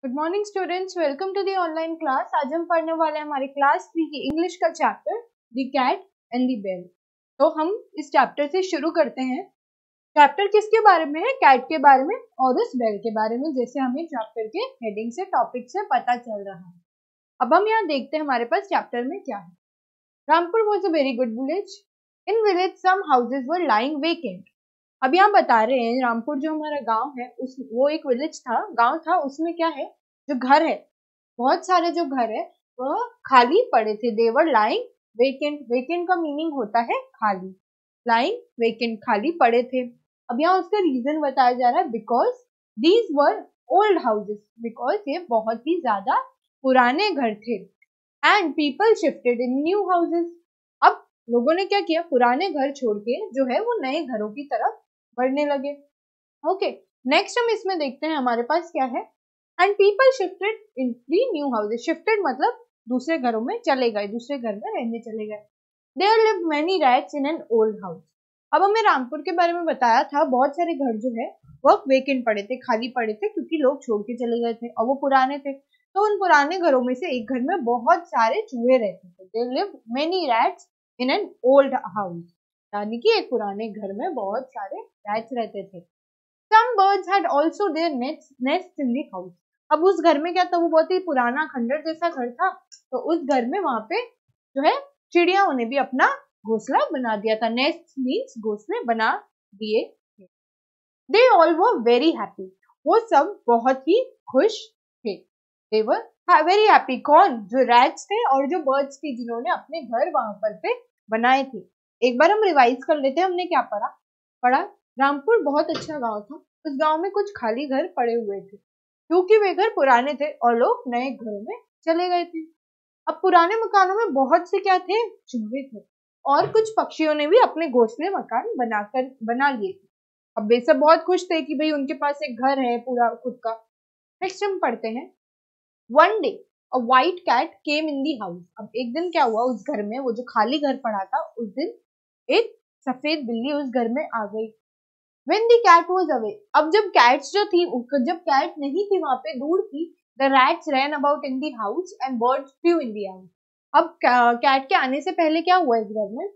Good morning students, welcome to the online class. आज हम पढ़ने वाले हैं हमारी क्लास 3 की इंग्लिश का chapter the cat and the bell. तो हम इस चैप्टर से शुरू करते हैं। चैप्टर किसके बारे में है? कैट के बारे में और उस बेल के बारे में, जैसे हमें चैप्टर के हेडिंग से, टॉपिक से पता चल रहा है। अब हम यहाँ देखते हैं हमारे पास चैप्टर में क्या है। Rampur was a very good village. In village some houses were lying vacant. अब यहाँ बता रहे हैं रामपुर जो हमारा गांव है वो एक विलेज था, गांव था। उसमें क्या है, जो घर है, बहुत सारे जो घर है वह खाली पड़े थे। देवर लाइंग वेकेंट। वेकेंट का मीनिंग होता है खाली। लाइंग वेकेंट, खाली पड़े थे। अब यहाँ उसका रीजन बताया जा रहा है, because these were old houses. Because ये बहुत ही ज्यादा पुराने घर थे। And people shifted in new houses. अब लोगों ने क्या किया, पुराने घर छोड़ के जो है वो नए घरों की तरफ बढ़ने लगे। ओके, नेक्स्ट हम इसमें देखते हैं हमारे पास क्या है। And people shifted in the new houses. Shifted मतलब दूसरे घरों में चले गए, दूसरे घर में रहने चले गए। There lived many rats in an old house. अब हमें रामपुर के बारे में बताया था, बहुत सारे घर जो है वो वेकेंट पड़े थे, खाली पड़े थे, क्योंकि लोग छोड़ के चले गए थे और वो पुराने थे। तो उन पुराने घरों में से एक घर में बहुत सारे चूहे रहते थे। There lived many rats in an old house, यानी कि एक पुराने घर में बहुत सारे रैट्स रहते थे। Some birds had also their nests in the house. अब उस घर में क्या था, वो बहुत ही पुराना खंडर जैसा घर था। तो उस घर में वहां पे जो है चिड़ियाओं ने भी अपना घोंसला बना दिया था। नेस्ट मीन्स घोंसले बना दिए थे। They all were very happy. वो सब बहुत ही खुश थे। They were very happy. कौन? जो रैट्स थे और जो बर्ड्स थी, जिन्होंने अपने घर वहां पर पे बनाए थे। एक बार हम रिवाइज कर लेते हैं, हमने क्या पढ़ा। रामपुर बहुत अच्छा गांव था। उस गांव में कुछ खाली घर पड़े हुए थे, क्योंकि वे घर पुराने थे और लोग नए घरों में चले गए थे। अब पुराने मकानों में बहुत से क्या थे, चूहे थे, और कुछ पक्षियों ने भी अपने घोंसले मकान बना लिए थे। अब वे सब बहुत खुश थे कि भाई उनके पास एक घर है पूरा खुद का। नेक्स्ट हम पढ़ते हैं। One day a white cat came in the house. अब एक दिन क्या हुआ, उस घर में, वो जो खाली घर पड़ा था, उस दिन एक सफेद बिल्ली उस घर में आ गई। When the cat was away, अब जब कैट्स जो थी, जब कैट नहीं थी वहां पे, दूर थी, the rats ran about in the house and birds flew in the air. अब कैट के आने से पहले क्या हुआ, इस घर में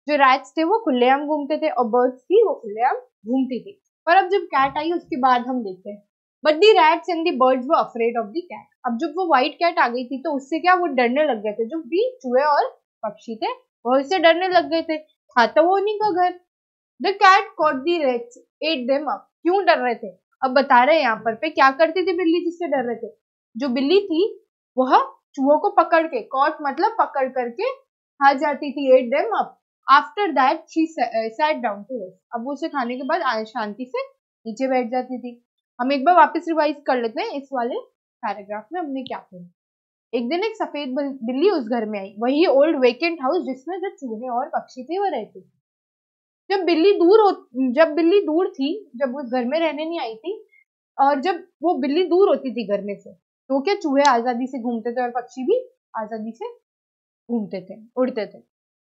जो रैट्स थे वो खुलेआम घूमते थे और बर्ड्स थी वो खुलेआम घूमती थी। पर अब जब कैट आई उसके बाद हम देखते हैं, but the rats and the birds were afraid of the cat. अब जब वो व्हाइट कैट आ गई थी तो उससे क्या, वो डरने लग गए थे। जो भी चूहे और पक्षी थे वो उससे डरने लग गए थे। था तो वो उन्हीं का घर। The cat caught the rats, ate them up. क्यों डर रहे थे? अब बता रहे हैं यहाँ पर पे, क्या करती थी बिल्ली जिससे डर रहे थे? जो बिल्ली थी वह चूहों को पकड़ के, कॉट मतलब पकड़ करके खा जाती थी, ate them up. After that she sat down to rest. अब उसे खाने के बाद शांति से नीचे बैठ जाती थी। हम एक बार वापस रिवाइज कर लेते हैं, इस वाले पैराग्राफ में हमने क्या पढ़ा। एक दिन एक सफेद बिल्ली उस घर में आई, वही ओल्ड वेकेंट हाउस जिसमें जो चूहे और पक्षी थे वो रहते थे। जब बिल्ली दूर थी, जब उस घर में रहने नहीं आई थी, और जब वो बिल्ली दूर होती थी घर में से, तो क्या चूहे आजादी से घूमते थे और पक्षी भी आजादी से घूमते थे, उड़ते थे।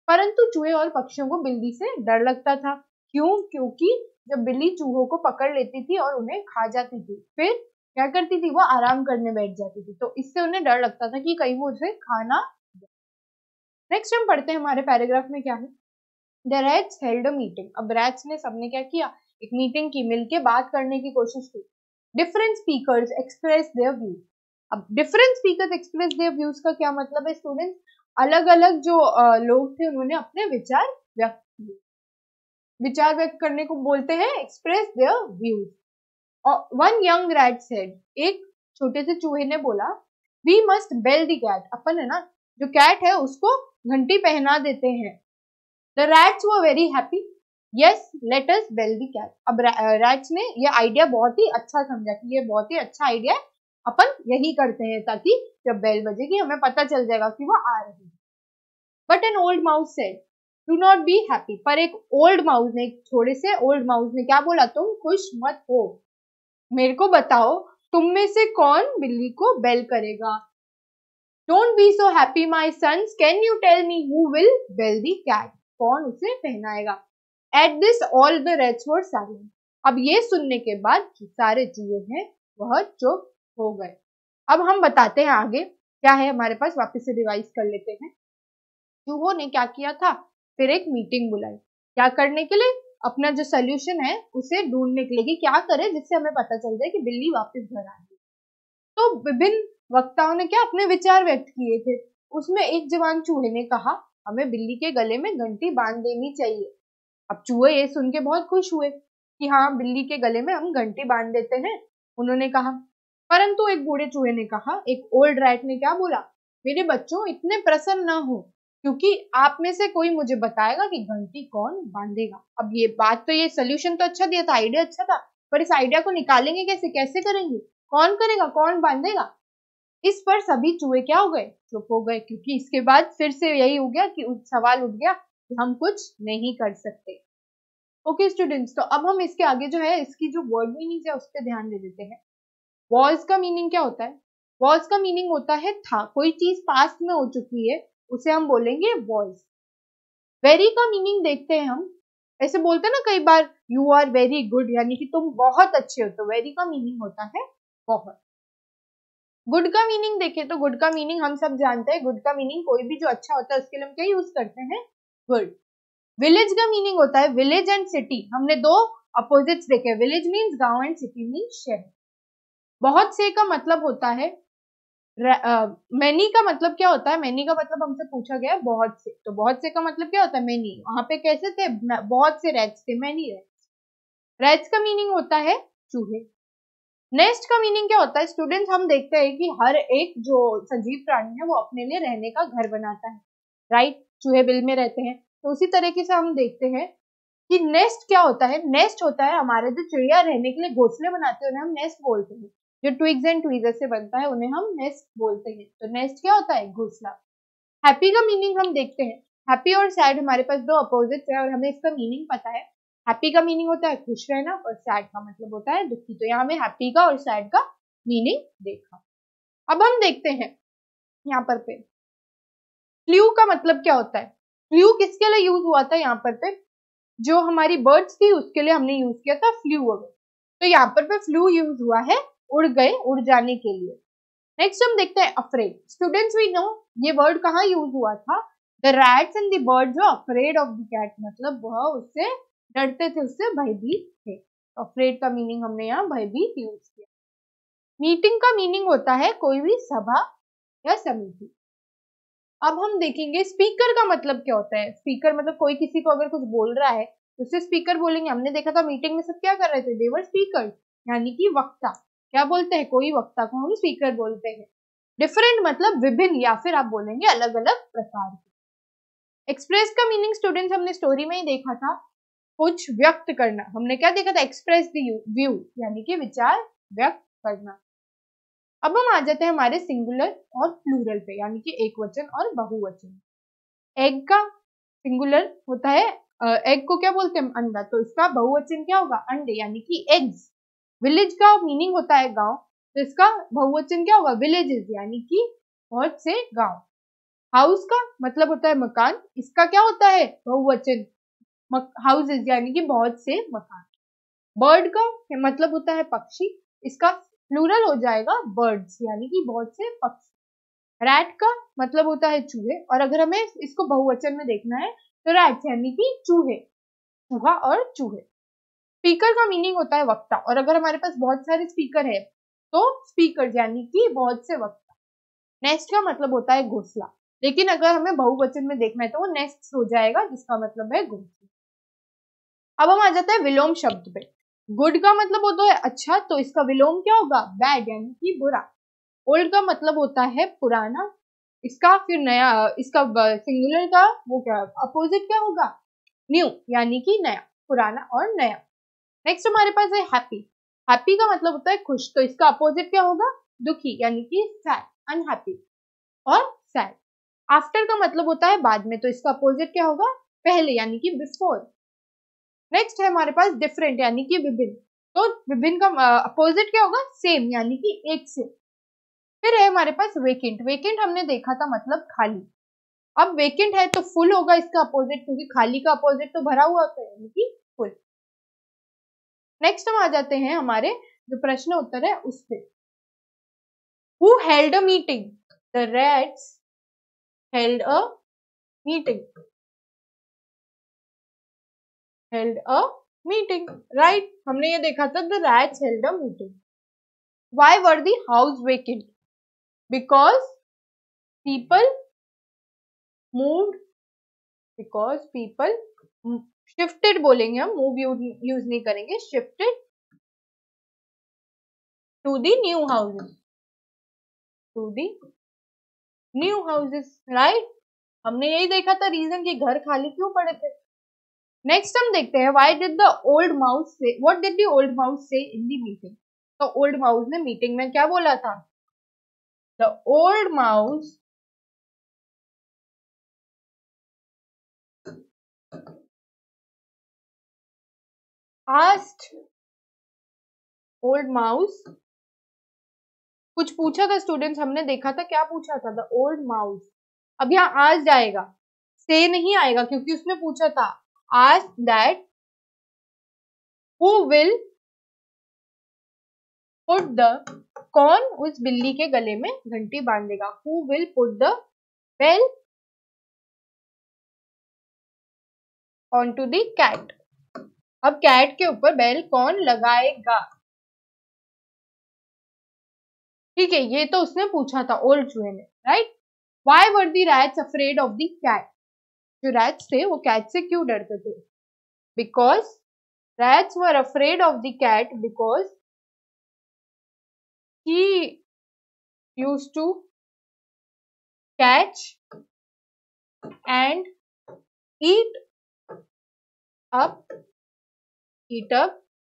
परंतु चूहे और पक्षियों को बिल्ली से डर लगता था। क्यों? क्योंकि जब बिल्ली चूहों को पकड़ लेती थी और उन्हें खा जाती थी, फिर क्या करती थी, वो आराम करने बैठ जाती थी। तो इससे उन्हें डर लगता था कि कहीं वो उसे खाना। नेक्स्ट हम पढ़ते हैं हमारे पैराग्राफ में क्या है। The rats held a meeting. अब rats ने सबने क्या किया, एक मीटिंग की, मिलके बात करने की कोशिश की। Different speakers express their views. अब different speakers express their views का क्या मतलब है स्टूडेंट्स? अलग अलग जो लोग थे उन्होंने अपने विचार व्यक्त किए। विचार व्यक्त करने को बोलते हैं express their views. One young rat said, एक छोटे से चूहे ने बोला, we must bell the cat. अपन है ना, जो कैट है उसको घंटी पहना देते हैं। The rats were very happy. Yes, let us bell the cat. अब रैट्स ने ये आइडिया बहुत ही अच्छा समझा कि ये बहुत ही अच्छा आइडिया है, अपन यही करते हैं, ताकि जब बेल बजेगी हमें पता चल जाएगा कि वो आ रही है। But an old mouse said, do not be happy. पर एक ओल्ड माउस ने, एक थोड़े से ओल्ड माउस ने क्या बोला, तुम खुश मत हो। मेरे को बताओ, तुम में से कौन बिल्ली को बेल करेगा? Don't be so happy, my sons. Can you tell me who will bell the cat? कौन उसे पहनाएगा? At this all the rats were silent. अब ये सुनने के बाद जो सारे चूहे हैं वह चुप हो गए। अब हम बताते हैं आगे क्या है हमारे पास, वापस से रिवाइज कर लेते हैं। चूहों ने क्या किया था, फिर एक मीटिंग बुलाई, क्या करने के लिए, अपना जो सोल्यूशन है उसे ढूंढने के लिए कि क्या करें जिससे हमें पता चल जाए कि बिल्ली वापस घर आ गई। तो विभिन्न वक्ताओं ने क्या अपने विचार व्यक्त किए थे। उसमें एक जवान चूहे ने कहा, हमें बिल्ली के गले में घंटी बांध देनी चाहिए। अब चूहे ये सुन के बहुत खुश हुए कि हाँ, बिल्ली के गले में हम घंटी बांध देते हैं, उन्होंने कहा। परंतु एक बूढ़े चूहे ने कहा, एक ओल्ड रैट ने क्या बोला, मेरे बच्चों इतने प्रसन्न ना हो, क्योंकि आप में से कोई मुझे बताएगा कि घंटी कौन बांधेगा। अब ये बात तो, ये सोल्यूशन तो अच्छा दिया था, आइडिया अच्छा था, पर इस आइडिया को निकालेंगे कैसे, कैसे करेंगे, कौन करेगा, कौन बांधेगा। इस पर सभी चूहे क्या हो गए, चुप हो गए, क्योंकि इसके बाद फिर से यही हो गया कि सवाल उठ गया कि हम कुछ नहीं कर सकते। ओके स्टूडेंट्स, तो अब हम इसके आगे जो है इसकी जो वर्ड मीनिंग है उस पर ध्यान दे देते हैं। वॉज का मीनिंग क्या होता है, वॉज का मीनिंग होता है था, कोई चीज पास्ट में हो चुकी है उसे हम बोलेंगे वॉज। वेरी का मीनिंग देखते हैं हम, ऐसे बोलते हैं ना कई बार, यू आर वेरी गुड, यानी कि तुम बहुत अच्छे हो, तो वेरी का मीनिंग होता है बहुत। गुड का मीनिंग देखें तो गुड का मीनिंग हम सब जानते हैं, गुड का मीनिंग कोई भी जो अच्छा होता है उसके लिए हम क्या यूज करते हैं, गुड। विलेज का मीनिंग होता है विलेज एंड सिटी, हमने दो अपोजिट्स देखे, विलेज मीन्स गांव एंड सिटी मीन्स शहर। बहुत से का मतलब होता है, मैनी का मतलब क्या होता है, मैनी का मतलब हमसे पूछा गया है बहुत से, तो बहुत से का मतलब क्या होता है, मैनी। वहां पे कैसे थे, बहुत से रैट्स थे, मैनी रैट्स। रैट्स का मीनिंग होता है चूहे। नेस्ट का मीनिंग क्या होता है स्टूडेंट्स, हम देखते हैं कि हर एक जो सजीव प्राणी है वो अपने लिए रहने का घर बनाता है, राइट, चूहे बिल में रहते हैं। तो उसी तरीके से हम देखते हैं कि नेस्ट क्या होता है, नेस्ट होता है हमारे जो चिड़िया रहने के लिए घोंसले बनाते हैं उन्हें हम नेस्ट बोलते हैं, जो ट्विग्स एंड ट्वीजर से बनता है उन्हें हम नेस्ट बोलते हैं। तो नेस्ट क्या होता है, घोंसला। हैप्पी का मीनिंग हम देखते हैं, हैप्पी और सैड हमारे पास दो अपोजिट है और हमें इसका मीनिंग पता है। हैप्पी का मीनिंग होता है खुश रहना और सैड का मतलब होता है दुखी, तो यहाँ हमें हैप्पी का और सैड का मीनिंग देखा। अब हम देखते हैं यहाँ पर पे फ्लू का मतलब क्या होता है, फ्लू किसके लिए यूज हुआ था, यहाँ पर पे जो हमारी बर्ड्स थी उसके लिए हमने यूज किया था फ्लू अगर, तो यहाँ पर पे फ्लू यूज हुआ है उड़ गए, उड़ जाने के लिए। नेक्स्ट हम देखते हैं अफ्रेड। स्टूडेंट्स वी नो ये वर्ड कहाँ यूज हुआ था, the rats and the birds were afraid of the cat, मतलब वह उससे डरते थे, उससे भयभीत थे। अफ्रेड का मीनिंग हमने यहाँ भयभीत यूज किया। मीटिंग का मीनिंग होता है कोई भी सभा या समिति। अब हम देखेंगे स्पीकर का मतलब क्या होता है। स्पीकर मतलब कोई किसी को अगर कुछ बोल रहा है तो उसे स्पीकर बोलेंगे। हमने देखा था मीटिंग में सब क्या कर रहे थे, देवर स्पीकर, यानी कि वक्ता। क्या बोलते हैं, कोई वक्ता को हम स्पीकर बोलते हैं। डिफरेंट मतलब विभिन्न, या फिर आप बोलेंगे अलग अलग प्रकार के। एक्सप्रेस का मीनिंग स्टूडेंट्स हमने स्टोरी में ही देखा था, कुछ व्यक्त करना। हमने क्या देखा था, एक्सप्रेस द व्यू, यानी कि विचार व्यक्त करना। अब हम आ जाते हैं हमारे सिंगुलर और प्लूरल पे, यानी कि एक वचन और बहुवचन। एग का सिंगुलर होता है, एग को क्या बोलते हैं, अंडा, तो इसका बहुवचन क्या होगा, अंडे, यानी कि एग्स। विलेज का मीनिंग होता है गांव, तो इसका बहुवचन क्या होगा, विलेजेस, यानी कि बहुत से गांव। हाउस का मतलब होता है मकान, इसका क्या होता है बहुवचन, हाउसेस, यानी कि बहुत से मकान। बर्ड का मतलब होता है पक्षी, इसका प्लूरल हो जाएगा बर्ड्स, यानी कि बहुत से पक्षी। रैट का मतलब होता है चूहे, और अगर हमें इसको बहुवचन में देखना है तो रैट्स यानी कि चूहे, चूहा और चूहे। स्पीकर का मीनिंग होता है वक्ता, और अगर हमारे पास बहुत सारे स्पीकर है तो स्पीकर यानी कि बहुत से वक्ता। नेस्ट का मतलब होता है घोंसला, लेकिन अगर हमें बहुवचन में देखना है तो वो नेस्ट हो जाएगा, जिसका मतलब है घोंसला। अब हम आ जाते हैं विलोम शब्द पे। गुड का मतलब होता है अच्छा, तो इसका विलोम क्या होगा, बैड, यानी कि बुरा। ओल्ड का मतलब होता है पुराना, इसका फिर नया, इसका सिंगुलर का वो क्या अपोजिट क्या होगा, न्यू, यानी कि नया, पुराना और नया। नेक्स्ट हमारे पास है हैप्पी। हैप्पी का मतलब होता है खुश, तो इसका अपोजिट क्या होगा, दुखी, यानी कि सैड, अनहैप्पी और सैड। आफ्टर का मतलब होता है बाद में, तो इसका अपोजिट क्या होगा, पहले, यानी कि बिफोर। नेक्स्ट है हमारे पास डिफरेंट, यानी कि विभिन्न, तो विभिन्न का अपोजिट क्या होगा, सेम, यानी कि एक से। फिर है हमारे पास वेकेंट। वेकेंट हमने देखा था मतलब खाली। अब वेकेंट है तो फुल होगा इसका अपोजिट, क्योंकि खाली का अपोजिट तो भरा हुआ होता है, यानी कि फुल। नेक्स्ट हम आ जाते हैं हमारे जो प्रश्न उत्तर है उस पे। Who held a meeting? The rats held a meeting. Held a meeting. Right? हमने ये देखा था, the rats held a meeting. Why were the house vacant? Because people moved. Because people shifted बोलेंगे हम, move यूज नहीं करेंगे. Shifted to the new houses. To the new houses. Right? हमने यही देखा था रीजन कि घर खाली क्यों पड़े थे. नेक्स्ट हम देखते हैं, why did the old mouse say, what did the old mouse say in the meeting? तो old mouse ने मीटिंग में क्या बोला था? The old mouse asked, old mouse कुछ पूछा था स्टूडेंट्स, हमने देखा था क्या पूछा था. The old mouse. अब यहाँ आज जाएगा, से नहीं आएगा क्योंकि उसने पूछा था. Ask that who will put the, कौन उस बिल्ली के गले में घंटी बांध देगा. Who will put the bell onto the cat. अब कैट के ऊपर बेल कौन लगाएगा. ठीक है, ये तो उसने पूछा था ओल्ड चूहे ने. Right? Why were the rats afraid of the cat? जो rats थे वो कैट से क्यों डरते थे? Because rats were afraid of the cat because he used to catch and eat up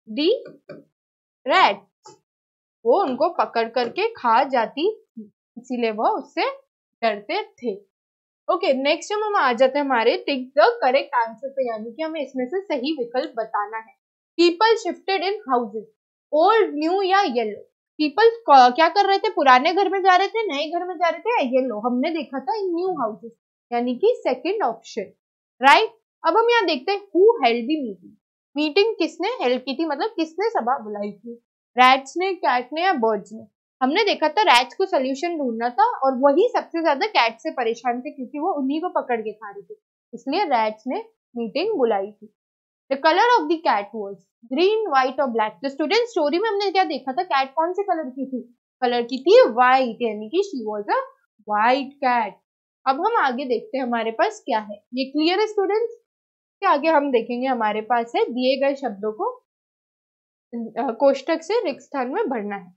the rats. वो उनको पकड़ करके खा जाती, इसीलिए वह उससे डरते थे. ओके, नेक्स्ट हम आ जाते हैं हमारे टिक द करेक्ट आंसर पे, यानी कि हमें इसमें से सही विकल्प बताना है. People shifted in houses, old, new या येलो. पीपल क्या कर रहे थे? पुराने घर में जा रहे थे, नए घर में जा रहे थे या येलो. हमने देखा था इन न्यू हाउसेज, यानी कि सेकंड ऑप्शन. राइट? अब हम यहाँ देखते हैं who held the meeting. Meeting किसने हेल्ड की थी, मतलब किसने सभा बुलाई थी? रैट्स ने, कैट ने या बर्ड्स ने? हमने देखा था रैट्स को सोल्यूशन ढूंढना था और वही सबसे ज्यादा कैट से परेशान थे क्योंकि वो उन्हीं को पकड़ के खा रही थी, इसलिए रैट्स ने मीटिंग बुलाई थी. The colour of the cat was green, white और ब्लैक. द स्टूडेंट स्टोरी में हमने क्या देखा था, कैट कौन से कलर की थी? कलर की थी व्हाइट, यानी कि she was a white cat. अब हम आगे देखते हैं हमारे पास क्या है. ये क्लियर है स्टूडेंट्स? के आगे हम देखेंगे हमारे पास है दिए गए शब्दों को कोष्ठक से रिक्त स्थान में भरना है.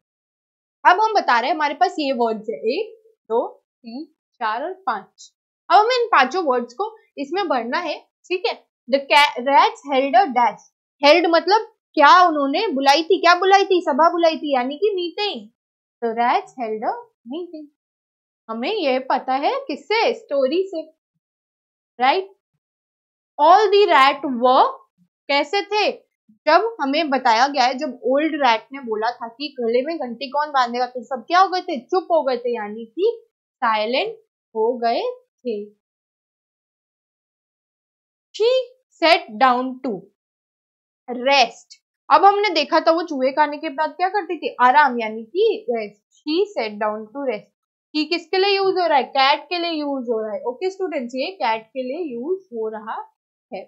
अब हम बता रहे हैं हमारे पास ये वर्ड्स है 1, 2, 3, 4 और 5. अब हमें इन पांचों वर्ड्स को इसमें भरना है. ठीक है? The rats held a dash. Held मतलब क्या उन्होंने बुलाई थी, क्या बुलाई थी? सभा बुलाई थी, यानी कि मीटिंग. तो रैट्स हेल्ड अ मीटिंग. हमें ये पता है किससे? स्टोरी से. राइट? ऑल द रैट वर, कैसे थे? जब हमें बताया गया है, जब ओल्ड रैट ने बोला था कि गले में घंटी कौन बांधेगा, तो सब क्या हो गए थे? चुप हो गए थे, यानी कि साइलेंट हो गए थे. She sat down to rest. अब हमने देखा था वो चूहे खाने के बाद क्या करती थी? आराम, यानी कि rest. She sat down to rest. She किसके लिए यूज हो रहा है? कैट के लिए यूज हो रहा है. ओके स्टूडेंट्स, ये कैट के लिए यूज हो रहा है.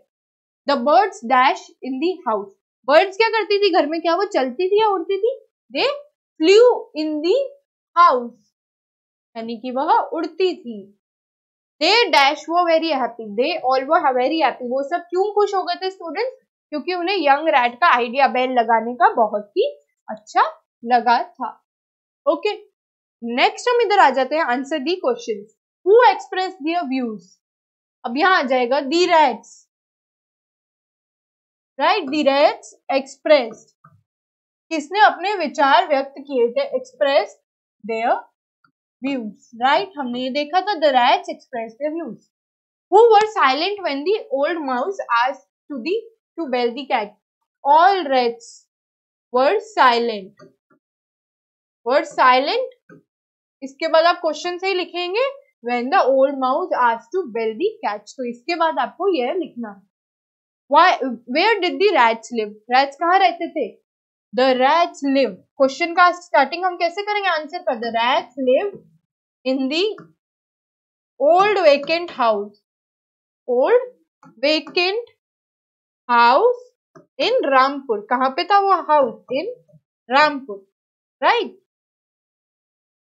The birds dash in the house. Birds क्या करती थी घर में? क्या वो चलती थी या उड़ती थी? दे फ्लू इन दी हाउस, यानी कि वह उड़ती थी. दे डैश वो very happy. They all were very happy. वो सब क्यों खुश हो गए थे स्टूडेंट्स? क्योंकि उन्हें यंग रैट का आइडिया बेल लगाने का बहुत ही अच्छा लगा था. ओके, नेक्स्ट हम इधर आ जाते हैं answer the questions. Who express their views. अब यहाँ आ जाएगा the rats. Right? The rats express. किसने अपने विचार व्यक्त किए थे? Express their views. राइट? हमने ये देखा था the rats express their views. Who were silent when the old mouse asked to bell the cat. All rats were silent. Were silent. इसके बाद आप क्वेश्चन से ही लिखेंगे when the old mouse asked to bell the cat. तो इसके बाद आपको यह लिखना है. Where did the rats live? Rats कहाँ रहते थे? द रैट्स लिव, क्वेश्चन का स्टार्टिंग हम कैसे करेंगे आंसर का, the rats live in the old vacant house, old vacant house in Rampur, कहां पे था वो हाउस, इन रामपुर, राइट।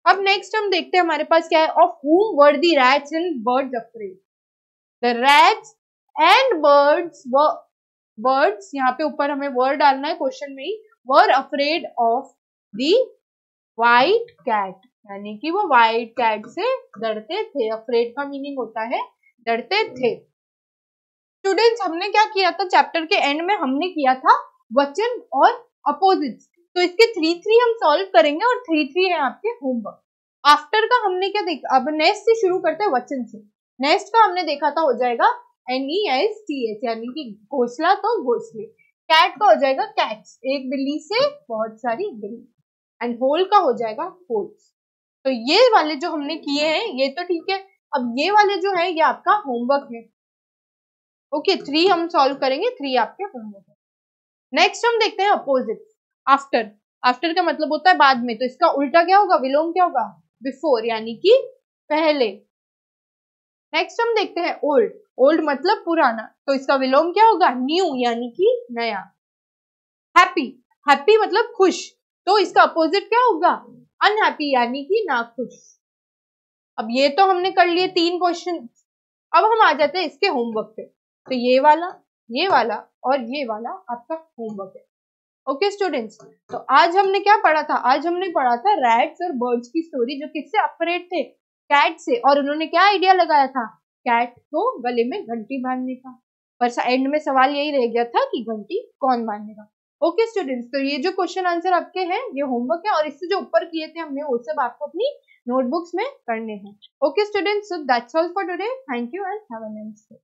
अब नेक्स्ट हम देखते हैं हमारे पास क्या है, of whom were the rats and birds afraid, the rats and birds यहाँ पे ऊपर हमें वर्ड डालना है क्वेश्चन में ही, were afraid of the white cat, यानी कि वो व्हाइट कैट से डरते थे, अफ्रेड का मीनिंग होता है डरते थे। स्टूडेंट्स हमने क्या किया था चैप्टर के एंड में, हमने किया था वचन और अपोजिट्स, तो इसके 3-3 हम सॉल्व करेंगे और 3-3 है आपके होमवर्क। आफ्टर का हमने क्या देखा, अब नेक्स्ट से शुरू करते हैं वचन से। नेक्स्ट का हमने देखा था हो जाएगा NESTH, यानी कि घोंसला तो घोंसले, कैट का हो जाएगा कैट्स, एक बिल्ली से बहुत सारी बिल्ली, एंड होल का हो जाएगा होल्स। तो ये वाले जो हमने किए हैं ये तो ठीक है, अब ये वाले जो है ये आपका होमवर्क है। ओके 3 हम सॉल्व करेंगे, 3 आपके होमवर्क है। नेक्स्ट हम देखते हैं अपोजिट, आफ्टर, आफ्टर का मतलब होता है बाद में, तो इसका उल्टा क्या होगा, विलोम क्या होगा, बिफोर, यानी कि पहले। नेक्स्ट हम देखते हैं ओल्ड, ओल्ड मतलब पुराना, तो इसका विलोम क्या होगा, न्यू, यानी कि नया। हैप्पी, हैप्पी मतलब खुश, तो इसका अपोजिट क्या होगा, अनहैप्पी, यानी कि नाखुश। अब ये तो हमने कर लिए 3 क्वेश्चन, अब हम आ जाते हैं इसके होमवर्क पे, तो ये वाला और ये वाला आपका होमवर्क है। ओके स्टूडेंट्स, तो आज हमने क्या पढ़ा था, आज हमने पढ़ा था रैट्स और बर्ड्स की स्टोरी, जो किससे अफरेड थे, कैट से, और उन्होंने क्या आइडिया लगाया था, कैट को गले में घंटी बांधने का, पर एंड में सवाल यही रह गया था कि घंटी कौन बांधेगा। ओके स्टूडेंट्स, तो ये जो क्वेश्चन आंसर आपके हैं ये होमवर्क है, और इससे जो ऊपर किए थे हमने वो सब आपको अपनी नोटबुक्स में करने हैं। Okay students, so that's all for today, thank you and have a nice day.